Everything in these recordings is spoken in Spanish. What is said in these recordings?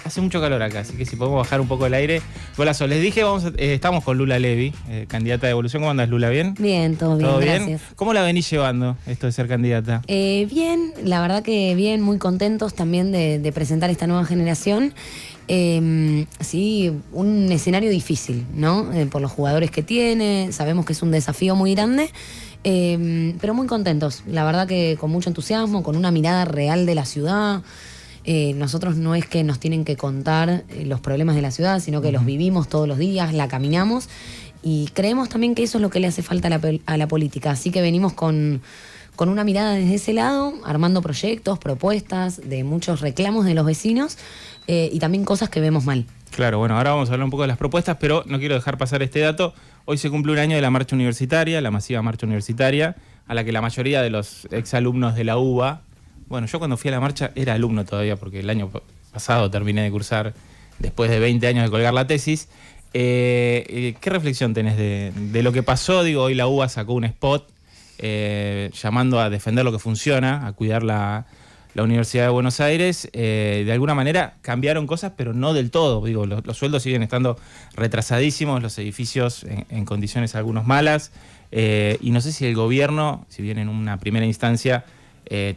Hace mucho calor acá, así que si podemos bajar un poco el aire. Golazo. Les dije, estamos con Lula Levy, candidata de Evolución. ¿Cómo andas, Lula? ¿Bien? Bien, todo bien, gracias. ¿Cómo la venís llevando, esto de ser candidata? Bien, la verdad que bien, muy contentos también de presentar esta nueva generación. Sí, un escenario difícil, ¿no? Por los jugadores que tiene, sabemos que es un desafío muy grande. Pero muy contentos, la verdad que con mucho entusiasmo, con una mirada real de la ciudad. Nosotros no es que nos tienen que contar los problemas de la ciudad, sino que los vivimos todos los días, la caminamos y creemos también que eso es lo que le hace falta a la política. Así que venimos con una mirada desde ese lado, armando proyectos, propuestas, de muchos reclamos de los vecinos y también cosas que vemos mal. Claro, bueno, ahora vamos a hablar un poco de las propuestas, pero no quiero dejar pasar este dato. Hoy se cumple un año de la marcha universitaria, la masiva marcha universitaria, a la que la mayoría de los exalumnos de la UBA, bueno, yo cuando fui a la marcha era alumno todavía, porque el año pasado terminé de cursar después de 20 años de colgar la tesis. ¿Qué reflexión tenés de lo que pasó? Digo, hoy la UBA sacó un spot llamando a defender lo que funciona, a cuidar la Universidad de Buenos Aires. De alguna manera cambiaron cosas, pero no del todo. Digo, los sueldos siguen estando retrasadísimos, los edificios en condiciones algunos malas. Y no sé si el gobierno, si bien en una primera instancia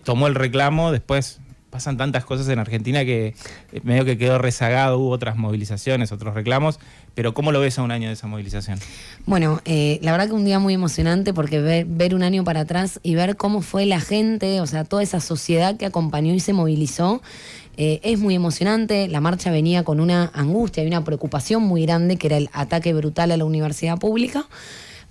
tomó el reclamo, después pasan tantas cosas en Argentina que medio que quedó rezagado, hubo otras movilizaciones, otros reclamos, pero ¿cómo lo ves a un año de esa movilización? Bueno, la verdad que un día muy emocionante porque ver un año para atrás y ver cómo fue la gente, o sea, toda esa sociedad que acompañó y se movilizó, es muy emocionante. La marcha venía con una angustia y una preocupación muy grande, que era el ataque brutal a la universidad pública,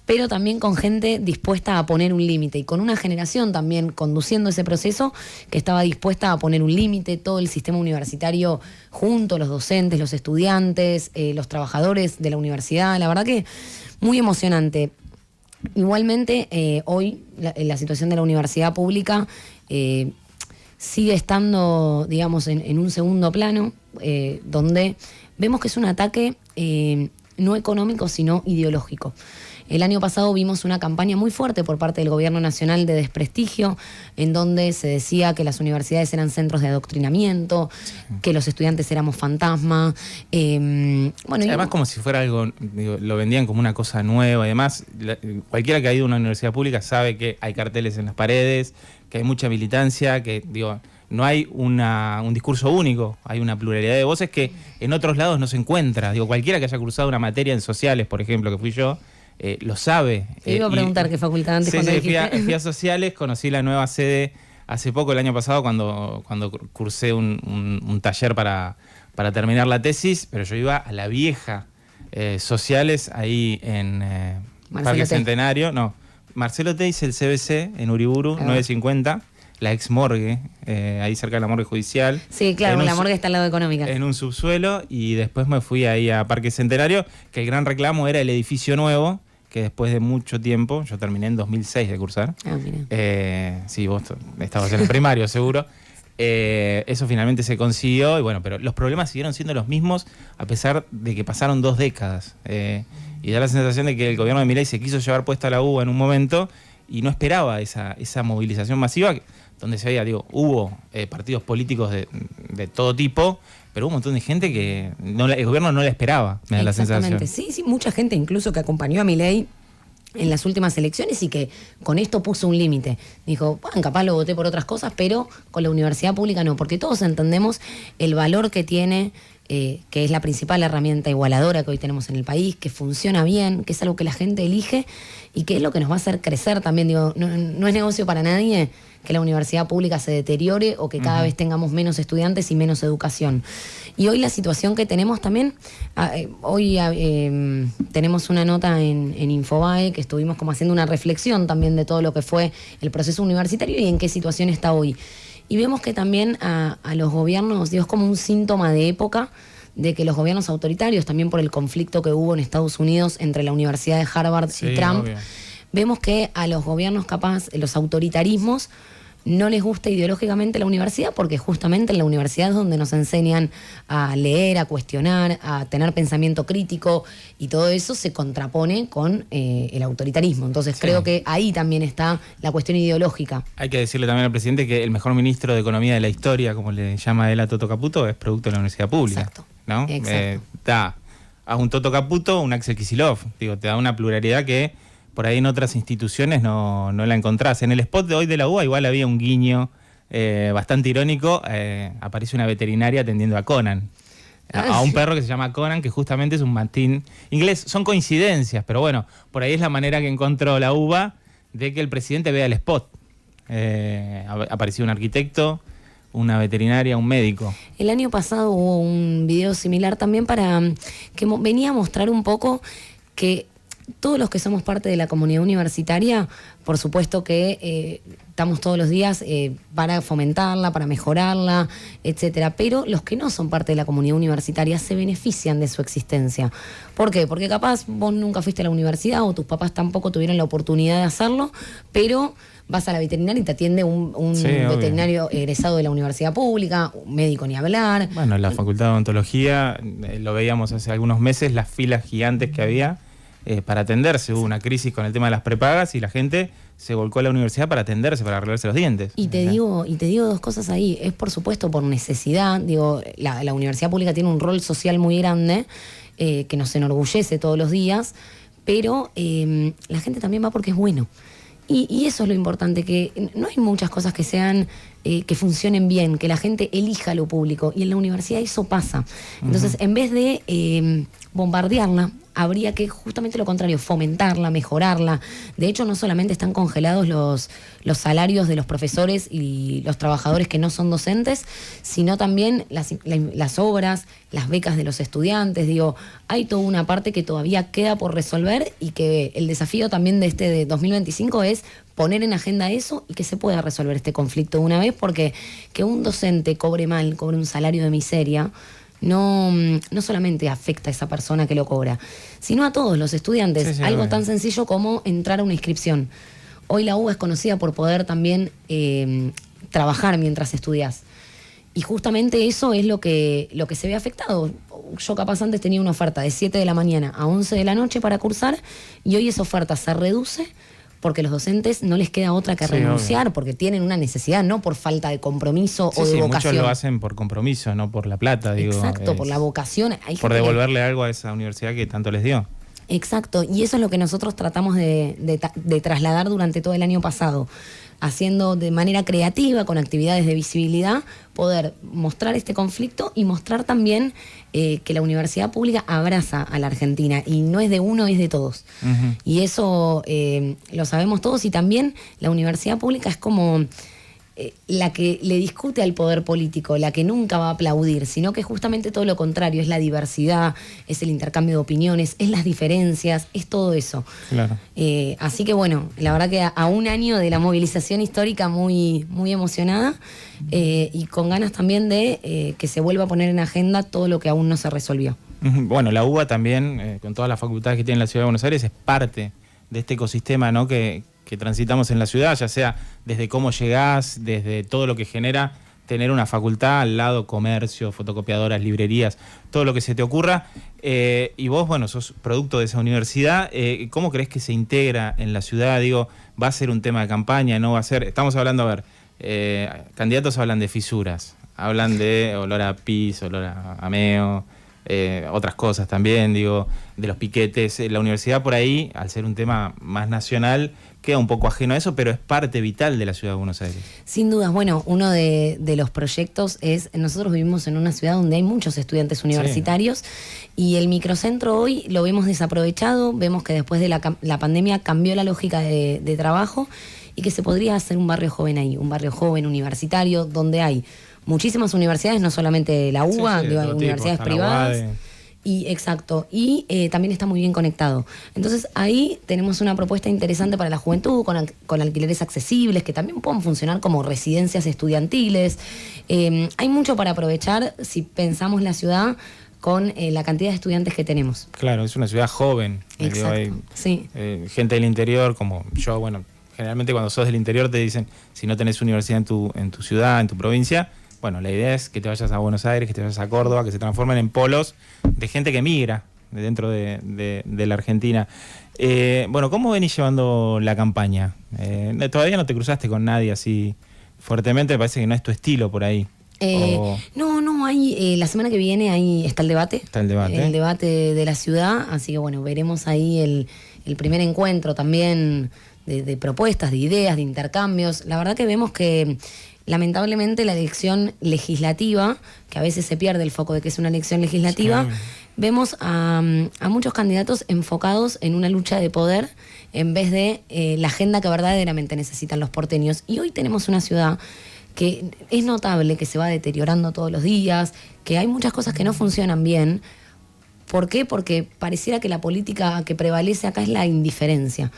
pero también con gente dispuesta a poner un límite y con una generación también conduciendo ese proceso que estaba dispuesta a poner un límite, todo el sistema universitario junto, los docentes, los estudiantes, los trabajadores de la universidad. La verdad que muy emocionante. Igualmente, hoy la situación de la universidad pública sigue estando, digamos, en un segundo plano, donde vemos que es un ataque no económico, sino ideológico. El año pasado vimos una campaña muy fuerte por parte del gobierno nacional de desprestigio, en donde se decía que las universidades eran centros de adoctrinamiento, que los estudiantes éramos fantasma. Bueno, además, como si fuera algo, digo, lo vendían como una cosa nueva. Además, cualquiera que ha ido a una universidad pública sabe que hay carteles en las paredes, que hay mucha militancia, que digo, no hay un discurso único, hay una pluralidad de voces que en otros lados no se encuentra. Digo, cualquiera que haya cursado una materia en sociales, por ejemplo, que fui yo, lo sabe. Te iba a preguntar qué facultad antes. Fui a sociales, conocí la nueva sede hace poco, el año pasado, cuando cursé un taller para terminar la tesis, pero yo iba a la vieja sociales ahí en Parque Centenario. No, Marcelo T. hice el CBC en Uriburu, 950. La ex morgue, ahí cerca de la morgue judicial. Sí, claro, la morgue está al lado de Económicas. En un subsuelo, y después me fui ahí a Parque Centenario, que el gran reclamo era el edificio nuevo, que después de mucho tiempo, yo terminé en 2006 de cursar. Ah, mira. Sí, vos estabas en el primario, seguro. Eso finalmente se consiguió, y bueno, pero los problemas siguieron siendo los mismos a pesar de que pasaron 2 décadas. Y da la sensación de que el gobierno de Milei se quiso llevar puesta a la UBA en un momento y no esperaba esa movilización masiva, donde se veía, digo, hubo partidos políticos de todo tipo, pero hubo un montón de gente que el gobierno no la esperaba, me da la sensación. Sí, mucha gente incluso que acompañó a Milei en las últimas elecciones y que con esto puso un límite. Dijo, bueno, capaz lo voté por otras cosas, pero con la universidad pública no, porque todos entendemos el valor que tiene, que es la principal herramienta igualadora que hoy tenemos en el país, que funciona bien, que es algo que la gente elige y que es lo que nos va a hacer crecer también. Digo, no es negocio para nadie que la universidad pública se deteriore o que cada vez tengamos menos estudiantes y menos educación. Y hoy la situación que tenemos también, hoy tenemos una nota en Infobae que estuvimos como haciendo una reflexión también de todo lo que fue el proceso universitario y en qué situación está hoy. Y vemos que también a los gobiernos, digo, es como un síntoma de época, de que los gobiernos autoritarios, también por el conflicto que hubo en Estados Unidos entre la Universidad de Harvard y Trump, obvio, vemos que a los gobiernos capaz, los autoritarismos, no les gusta ideológicamente la universidad, porque justamente en la universidad es donde nos enseñan a leer, a cuestionar, a tener pensamiento crítico, y todo eso se contrapone con el autoritarismo. Entonces creo que ahí también está la cuestión ideológica. Hay que decirle también al presidente que el mejor ministro de Economía de la historia, como le llama él a Toto Caputo, es producto de la universidad pública. Exacto. ¿No? Da a un Toto Caputo, un Axel Kicillof. Digo, te da una pluralidad que por ahí en otras instituciones no la encontrás. En el spot de hoy de la UBA igual había un guiño bastante irónico. Aparece una veterinaria atendiendo a Conan. A un perro que se llama Conan, que justamente es un mantín inglés. Son coincidencias, pero bueno, por ahí es la manera que encontró la UBA de que el presidente vea el spot. Apareció un arquitecto, una veterinaria, un médico. El año pasado hubo un video similar también para que venía a mostrar un poco que todos los que somos parte de la comunidad universitaria, por supuesto que estamos todos los días para fomentarla, para mejorarla, etcétera. Pero los que no son parte de la comunidad universitaria se benefician de su existencia. ¿Por qué? Porque capaz vos nunca fuiste a la universidad o tus papás tampoco tuvieron la oportunidad de hacerlo, pero vas a la veterinaria y te atiende un veterinario egresado de la universidad pública, un médico ni hablar. Bueno, en la Facultad de Odontología, lo veíamos hace algunos meses, las filas gigantes que había para atenderse. Hubo una crisis con el tema de las prepagas y la gente se volcó a la universidad para atenderse, para arreglarse los dientes. Y te digo dos cosas ahí. Es por supuesto por necesidad. Digo, la universidad pública tiene un rol social muy grande que nos enorgullece todos los días, pero la gente también va porque es bueno. Y eso es lo importante, que no hay muchas cosas que sean que funcionen bien, que la gente elija lo público, y en la universidad eso pasa. Entonces, en vez de bombardearla, habría que justamente lo contrario, fomentarla, mejorarla. De hecho, no solamente están congelados los salarios de los profesores y los trabajadores que no son docentes, sino también las obras, las becas de los estudiantes. Digo, hay toda una parte que todavía queda por resolver, y que el desafío también de 2025 es poner en agenda eso y que se pueda resolver este conflicto de una vez, porque que un docente cobre mal, cobre un salario de miseria, no solamente afecta a esa persona que lo cobra, sino a todos los estudiantes. Sí, algo tan sencillo como entrar a una inscripción. Hoy la UBA es conocida por poder también trabajar mientras estudias. Y justamente eso es lo que se ve afectado. Yo capaz antes tenía una oferta de 7 de la mañana a 11 de la noche para cursar, y hoy esa oferta se reduce porque los docentes no les queda otra que renunciar, obvio, porque tienen una necesidad, no por falta de compromiso o de vocación. Muchos lo hacen por compromiso, no por la plata, digo. Exacto, por la vocación. Hay por devolverle algo a esa universidad que tanto les dio. Exacto, y eso es lo que nosotros tratamos de trasladar durante todo el año pasado, haciendo de manera creativa, con actividades de visibilidad, poder mostrar este conflicto y mostrar también que la universidad pública abraza a la Argentina, y no es de uno, es de todos. Y eso lo sabemos todos, y también la universidad pública es como la que le discute al poder político, la que nunca va a aplaudir, sino que justamente todo lo contrario, es la diversidad, es el intercambio de opiniones, es las diferencias, es todo eso. Claro. Así que bueno, la verdad que a un año de la movilización histórica muy, muy emocionada, y con ganas también de que se vuelva a poner en agenda todo lo que aún no se resolvió. Bueno, la UBA también, con todas las facultades que tiene la Ciudad de Buenos Aires, es parte de este ecosistema, ¿no?, que transitamos en la ciudad, ya sea desde cómo llegás, desde todo lo que genera tener una facultad al lado, comercio, fotocopiadoras, librerías, todo lo que se te ocurra. Y vos, bueno, sos producto de esa universidad. ¿Cómo crees que se integra en la ciudad? Digo, ¿va a ser un tema de campaña? ¿No va a ser? Estamos hablando, a ver, candidatos hablan de fisuras, hablan de olor a pis, olor a meo, otras cosas también, digo, de los piquetes. La universidad por ahí, al ser un tema más nacional, queda un poco ajeno a eso, pero es parte vital de la ciudad de Buenos Aires. Sin dudas. Bueno, uno de los proyectos es, nosotros vivimos en una ciudad donde hay muchos estudiantes universitarios, y el microcentro hoy lo vemos desaprovechado. Vemos que después de la pandemia cambió la lógica de trabajo, y que se podría hacer un barrio joven ahí, un barrio joven universitario, donde hay muchísimas universidades, no solamente la UBA, digo, hay universidades privadas. Y exacto, y también está muy bien conectado. Entonces ahí tenemos una propuesta interesante para la juventud, con alquileres accesibles, que también puedan funcionar como residencias estudiantiles. Hay mucho para aprovechar si pensamos la ciudad con la cantidad de estudiantes que tenemos. Claro, es una ciudad joven. Exacto, hay sí. Gente del interior, como yo, bueno, generalmente cuando sos del interior te dicen, si no tenés universidad en tu ciudad, en tu provincia, bueno, la idea es que te vayas a Buenos Aires, que te vayas a Córdoba, que se transformen en polos de gente que migra de dentro de la Argentina. Bueno, ¿cómo venís llevando la campaña? Todavía no te cruzaste con nadie así fuertemente, me parece que no es tu estilo por ahí. No, hay, la semana que viene ahí está el debate. Está el debate. El debate de la ciudad, así que bueno, veremos ahí el primer encuentro también de propuestas, de ideas, de intercambios. La verdad que vemos que lamentablemente la elección legislativa, que a veces se pierde el foco de que es una elección legislativa, sí. Vemos a muchos candidatos enfocados en una lucha de poder en vez de la agenda que verdaderamente necesitan los porteños. Y hoy tenemos una ciudad que es notable, que se va deteriorando todos los días, que hay muchas cosas que no funcionan bien. ¿Por qué? Porque pareciera que la política que prevalece acá es la indiferencia.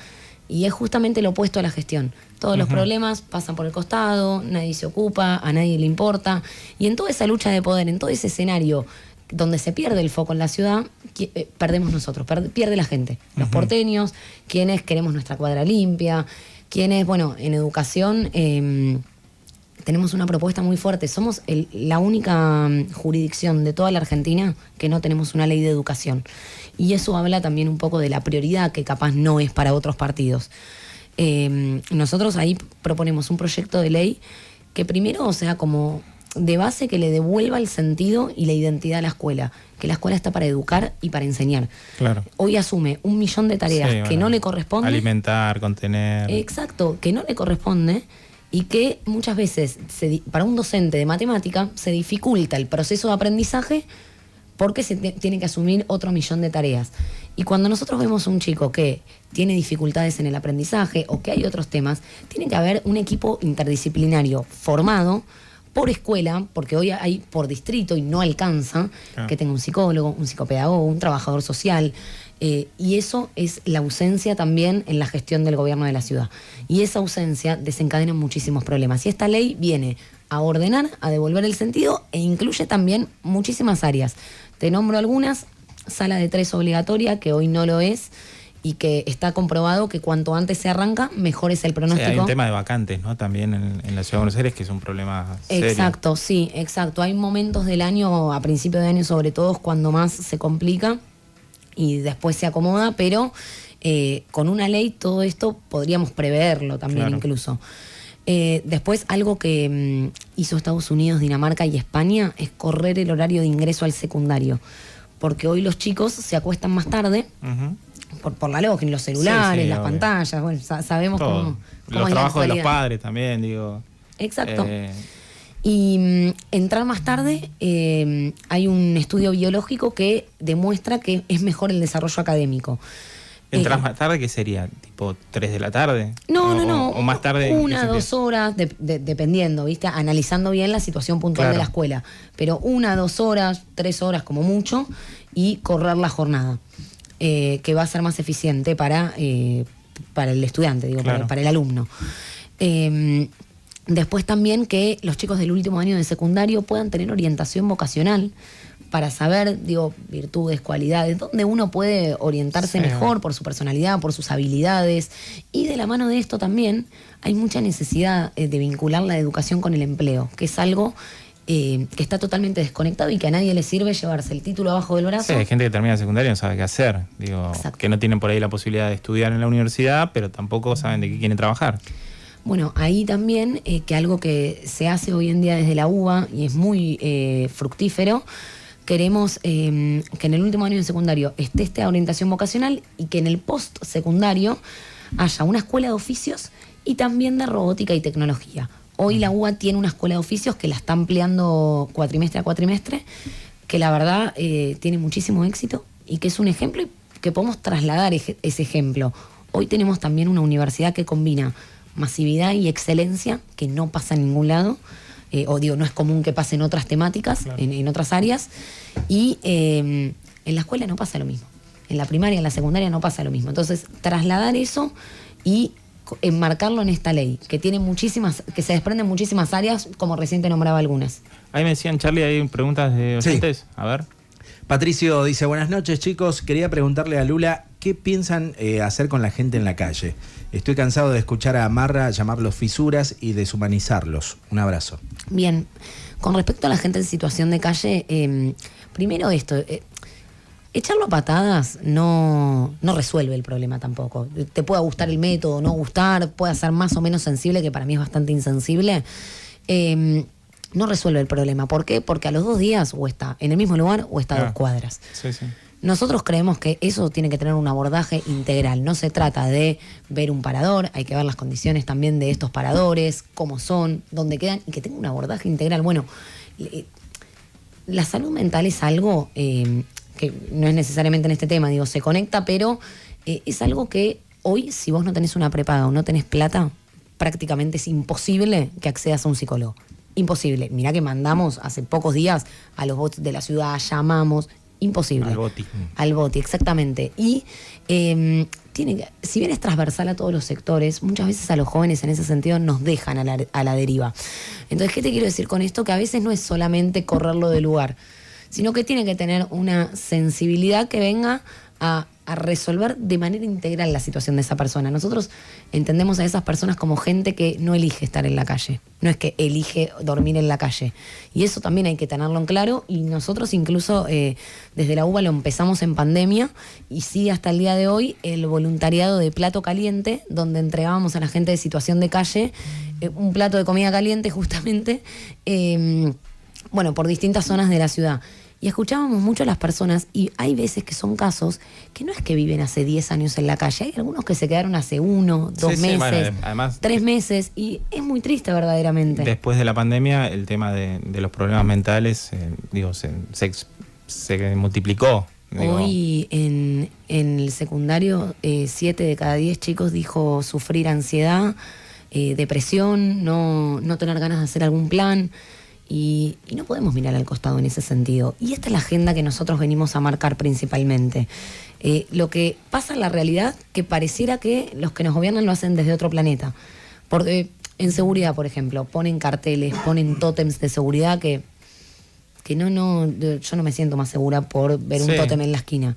Y es justamente lo opuesto a la gestión. Todos los problemas pasan por el costado, nadie se ocupa, a nadie le importa. Y en toda esa lucha de poder, en todo ese escenario donde se pierde el foco en la ciudad, perdemos nosotros, pierde la gente. Los porteños, quienes queremos nuestra cuadra limpia, quienes, bueno, en educación tenemos una propuesta muy fuerte. Somos la única jurisdicción de toda la Argentina que no tenemos una ley de educación. Y eso habla también un poco de la prioridad que capaz no es para otros partidos. Nosotros ahí proponemos un proyecto de ley que primero, o sea, como de base que le devuelva el sentido y la identidad a la escuela, que la escuela está para educar y para enseñar. Claro. Hoy asume 1 millón de tareas que no le corresponde. Alimentar, contener. Exacto, que no le corresponde y que muchas veces para un docente de matemática se dificulta el proceso de aprendizaje porque se tiene que asumir otro 1 millón de tareas. Y cuando nosotros vemos a un chico que tiene dificultades en el aprendizaje o que hay otros temas, tiene que haber un equipo interdisciplinario formado por escuela, porque hoy hay por distrito y no alcanza, que tenga un psicólogo, un psicopedagogo, un trabajador social, y eso es la ausencia también en la gestión del gobierno de la ciudad. Y esa ausencia desencadena muchísimos problemas. Y esta ley viene a ordenar, a devolver el sentido e incluye también muchísimas áreas. Te nombro algunas: sala de 3 obligatoria, que hoy no lo es, y que está comprobado que cuanto antes se arranca, mejor es el pronóstico. Sí, hay un tema de vacantes, ¿no? También en la Ciudad de Buenos Aires, que es un problema serio. Exacto, sí, exacto. Hay momentos del año, a principio de año sobre todo, cuando más se complica y después se acomoda, pero con una ley todo esto podríamos preverlo también, claro. Incluso. Después, algo que hizo Estados Unidos, Dinamarca y España es correr el horario de ingreso al secundario. Porque hoy los chicos se acuestan más tarde, por la lógica, los celulares, las pantallas, bueno, sabemos cómo los trabajos de los padres también, digo. Exacto. Y entrar más tarde, hay un estudio biológico que demuestra que es mejor el desarrollo académico. ¿Entras más tarde? ¿Qué sería? ¿Tipo 3 de la tarde? No. O más tarde. 1, 2 horas, dependiendo, ¿viste? Analizando bien la situación puntual de la escuela. Pero 1, 2 horas, 3 horas como mucho, y correr la jornada, que va a ser más eficiente para el estudiante, digo, claro. para el alumno. Después también que los chicos del último año de secundario puedan tener orientación vocacional para saber, digo, virtudes, cualidades, dónde uno puede orientarse mejor por su personalidad, por sus habilidades. Y de la mano de esto también hay mucha necesidad de vincular la educación con el empleo, que es algo que está totalmente desconectado y que a nadie le sirve llevarse el título abajo del brazo. Sí, hay gente que termina secundaria y no sabe qué hacer. Digo, que no tienen por ahí la posibilidad de estudiar en la universidad, pero tampoco saben de qué quieren trabajar. Bueno, ahí también, que algo que se hace hoy en día desde la UBA y es muy fructífero, queremos que en el último año de secundario esté esta orientación vocacional y que en el post-secundario haya una escuela de oficios y también de robótica y tecnología. Hoy la UBA tiene una escuela de oficios que la está ampliando cuatrimestre a cuatrimestre, que la verdad tiene muchísimo éxito y que es un ejemplo y que podemos trasladar ese ejemplo. Hoy tenemos también una universidad que combina masividad y excelencia, que no pasa en ningún lado. No es común que pase en otras temáticas, claro. en otras áreas, y en la escuela no pasa lo mismo. En la primaria, en la secundaria no pasa lo mismo. Entonces, trasladar eso y enmarcarlo en esta ley, que tiene que se desprenden muchísimas áreas, como recién te nombraba algunas. Ahí me decían, Charlie, hay preguntas de oyentes. A ver. Patricio dice, buenas noches chicos, quería preguntarle a Lula, ¿qué piensan hacer con la gente en la calle? Estoy cansado de escuchar a Marra llamarlos fisuras y deshumanizarlos. Un abrazo. Bien, con respecto a la gente en situación de calle, primero esto, echarlo a patadas no resuelve el problema tampoco. Te pueda gustar el método, no gustar, pueda ser más o menos sensible, que para mí es bastante insensible. No resuelve el problema. ¿Por qué? Porque a los 2 días o está en el mismo lugar o está a 2 cuadras. Sí, sí. Nosotros creemos que eso tiene que tener un abordaje integral. No se trata de ver un parador, hay que ver las condiciones también de estos paradores, cómo son, dónde quedan, y que tenga un abordaje integral. Bueno, la salud mental es algo que no es necesariamente en este tema, digo, se conecta, pero es algo que hoy, si vos no tenés una prepaga o no tenés plata, prácticamente es imposible que accedas a un psicólogo. Imposible. Mirá que mandamos hace pocos días a los bots de la ciudad, llamamos, imposible. Al boti, exactamente. Y si bien es transversal a todos los sectores, muchas veces a los jóvenes en ese sentido nos dejan a la deriva. Entonces, ¿qué te quiero decir con esto? Que a veces no es solamente correrlo del lugar, sino que tiene que tener una sensibilidad que venga a resolver de manera integral la situación de esa persona. Nosotros entendemos a esas personas como gente que no elige estar en la calle, no es que elige dormir en la calle. Y eso también hay que tenerlo en claro, y nosotros incluso desde la UBA lo empezamos en pandemia, y sí hasta el día de hoy el voluntariado de Plato Caliente, donde entregábamos a la gente de situación de calle un plato de comida caliente justamente, por distintas zonas de la ciudad. Y escuchábamos mucho a las personas, y hay veces que son casos que no es que viven hace 10 años en la calle, hay algunos que se quedaron hace 1, 2 meses, además, 3 meses, y es muy triste verdaderamente. Después de la pandemia, el tema de los problemas mentales, se multiplicó. Hoy en el secundario, 7 de cada 10 chicos dijo sufrir ansiedad, depresión, no tener ganas de hacer algún plan. Y no podemos mirar al costado en ese sentido. Y esta es la agenda que nosotros venimos a marcar principalmente. Lo que pasa en la realidad, que pareciera que los que nos gobiernan lo hacen desde otro planeta. Porque en seguridad, por ejemplo, ponen carteles, ponen tótems de seguridad que yo no me siento más segura por ver un tótem en la esquina.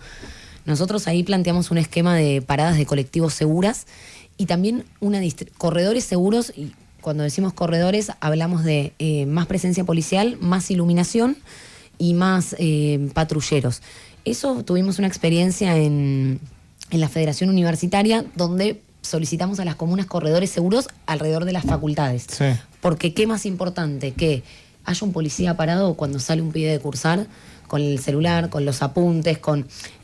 Nosotros ahí planteamos un esquema de paradas de colectivos seguras y también corredores seguros. Y cuando decimos corredores, hablamos de más presencia policial, más iluminación y más patrulleros. Eso tuvimos una experiencia en la Federación Universitaria, donde solicitamos a las comunas corredores seguros alrededor de las facultades. Sí. Porque qué más importante que haya un policía parado cuando sale un pibe de cursar, con el celular, con los apuntes,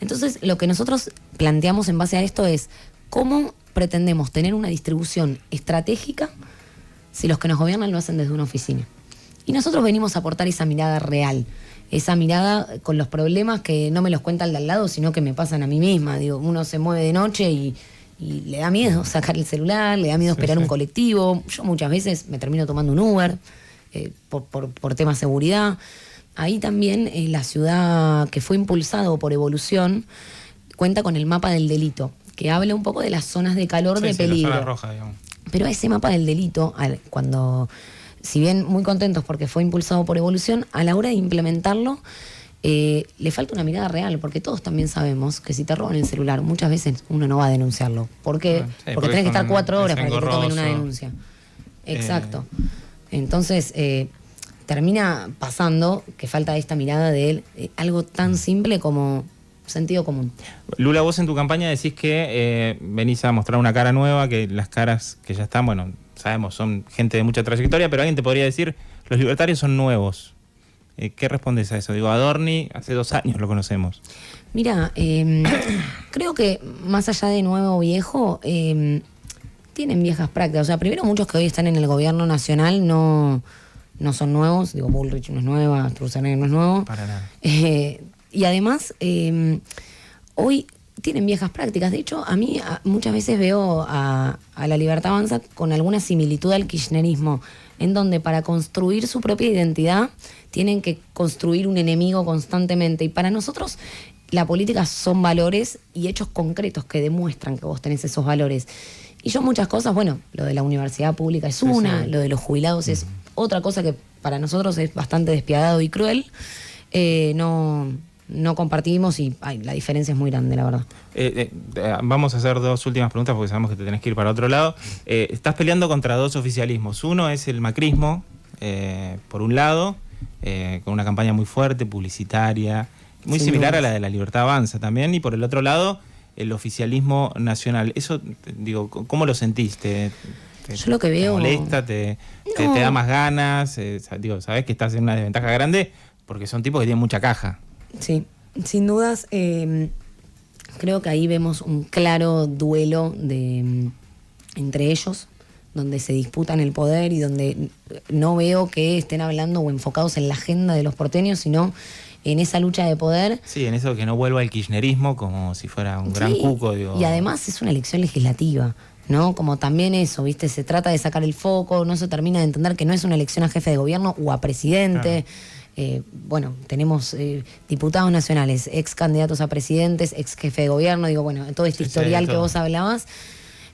Entonces, lo que nosotros planteamos en base a esto es cómo pretendemos tener una distribución estratégica si los que nos gobiernan lo hacen desde una oficina. Y nosotros venimos a aportar esa mirada real, esa mirada con los problemas que no me los cuenta el de al lado, sino que me pasan a mí misma. Digo, uno se mueve de noche y le da miedo sacar el celular, le da miedo esperar un colectivo. Yo muchas veces me termino tomando un Uber por tema de seguridad. Ahí también la ciudad, que fue impulsado por Evolución, cuenta con el mapa del delito, que habla un poco de las zonas de calor, de peligro. La zona roja, digamos. Pero ese mapa del delito, si bien muy contentos porque fue impulsado por Evolución, a la hora de implementarlo le falta una mirada real, porque todos también sabemos que si te roban el celular, muchas veces uno no va a denunciarlo. ¿Por qué? Porque tenés que estar 4 horas para que te tomen una denuncia. Exacto. Entonces, termina pasando que falta esta mirada de algo tan simple como sentido común. Lula, vos en tu campaña decís que venís a mostrar una cara nueva, que las caras que ya están, sabemos, son gente de mucha trayectoria, pero alguien te podría decir, los libertarios son nuevos. ¿Qué respondes a eso? Digo, Adorni hace 2 años lo conocemos. Mira, creo que más allá de nuevo o viejo, tienen viejas prácticas. O sea, primero, muchos que hoy están en el gobierno nacional no son nuevos. Digo, Bullrich no es nueva, Sturzenegger no es nuevo. Para nada. Y además, hoy tienen viejas prácticas. De hecho, a mí muchas veces veo a la Libertad Avanza con alguna similitud al kirchnerismo, en donde para construir su propia identidad tienen que construir un enemigo constantemente. Y para nosotros la política son valores y hechos concretos que demuestran que vos tenés esos valores. Y yo muchas cosas, lo de la universidad pública es una, lo de los jubilados es otra cosa que para nosotros es bastante despiadado y cruel. No no compartimos y la diferencia es muy grande, la verdad. Vamos a hacer 2 últimas preguntas porque sabemos que te tenés que ir para otro lado. Estás peleando contra 2 oficialismos. Uno es el macrismo, por un lado, con una campaña muy fuerte, publicitaria, muy Sin similar dudas. a la de La Libertad Avanza también, y por el otro lado, el oficialismo nacional. Eso, digo, ¿cómo lo sentiste? Yo lo que veo... ¿Te molesta? ¿Te da más ganas? Digo, sabés que estás en una desventaja grande porque son tipos que tienen mucha caja. Sí, sin dudas, creo que ahí vemos un claro duelo entre ellos, donde se disputan el poder y donde no veo que estén hablando o enfocados en la agenda de los porteños, sino en esa lucha de poder. Sí, en eso que no vuelva el kirchnerismo como si fuera un gran cuco. Digo. Y además es una elección legislativa, ¿no? Como también eso, ¿viste? Se trata de sacar el foco, no se termina de entender que no es una elección a jefe de gobierno o a presidente. Claro. Bueno, tenemos diputados nacionales, ex candidatos a presidentes, ex jefe de gobierno, digo, bueno, todo este historial que vos hablabas.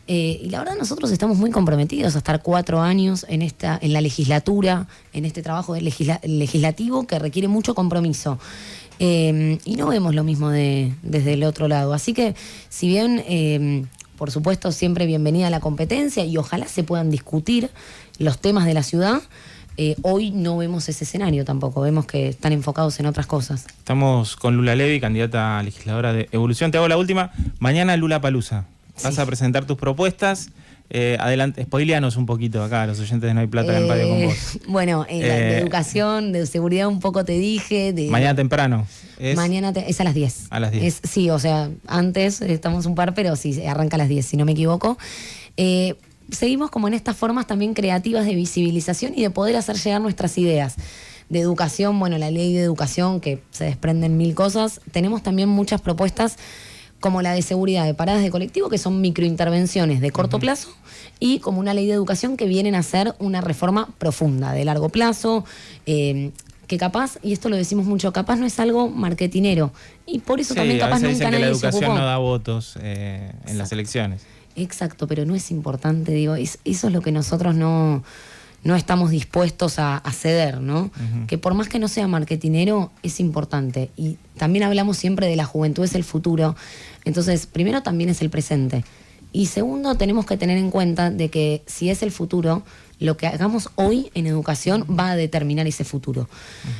Y la verdad nosotros estamos muy comprometidos a estar 4 años en la legislatura, en este trabajo legislativo que requiere mucho compromiso. Y no vemos lo mismo desde el otro lado. Así que, si bien, por supuesto, siempre bienvenida a la competencia y ojalá se puedan discutir los temas de la ciudad, hoy no vemos ese escenario tampoco, vemos que están enfocados en otras cosas. Estamos con Lula Levy, candidata a legisladora de Evolución. Te hago la última. Mañana Lollapalooza. Vas a presentar tus propuestas. Adelante, spoileanos un poquito acá a los oyentes de No Hay Plata en Radio con Vos. Bueno, de educación, de seguridad un poco te dije. Mañana temprano. Mañana es a las 10. A las 10. Sí, o sea, antes estamos un par, pero sí, arranca a las 10, si no me equivoco. Seguimos como en estas formas también creativas de visibilización y de poder hacer llegar nuestras ideas. De educación, bueno, la ley de educación, que se desprenden 1000 cosas. Tenemos también muchas propuestas como la de seguridad de paradas de colectivo, que son microintervenciones de corto plazo, y como una ley de educación que vienen a ser una reforma profunda, de largo plazo, que capaz, y esto lo decimos mucho, capaz no es algo marketinero, y por eso también capaz nunca nadie se ocupó. Dicen que la educación no da votos en las elecciones. Exacto, pero no es importante, digo, eso es lo que nosotros no estamos dispuestos a ceder, ¿no? Que por más que no sea marketinero, es importante. Y también hablamos siempre de la juventud es el futuro. Entonces, primero también es el presente. Y segundo, tenemos que tener en cuenta de que si es el futuro, lo que hagamos hoy en educación va a determinar ese futuro.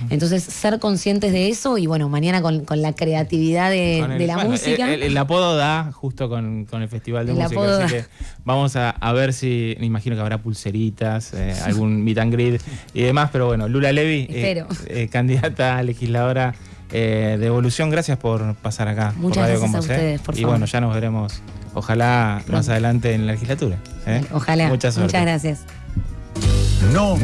Entonces, ser conscientes de eso y bueno, mañana con la creatividad de la música. El apodo da justo con el Festival de Música, así que vamos a ver si, me imagino que habrá pulseritas, algún meet and greet y demás, pero bueno, Lula Levy, candidata a legisladora de Evolución, gracias por pasar acá. Muchas por Radio gracias con a vos, ustedes, por favor. Y bueno, ya nos veremos, ojalá más adelante en la legislatura. Ojalá. Mucha suerte. Muchas gracias. No.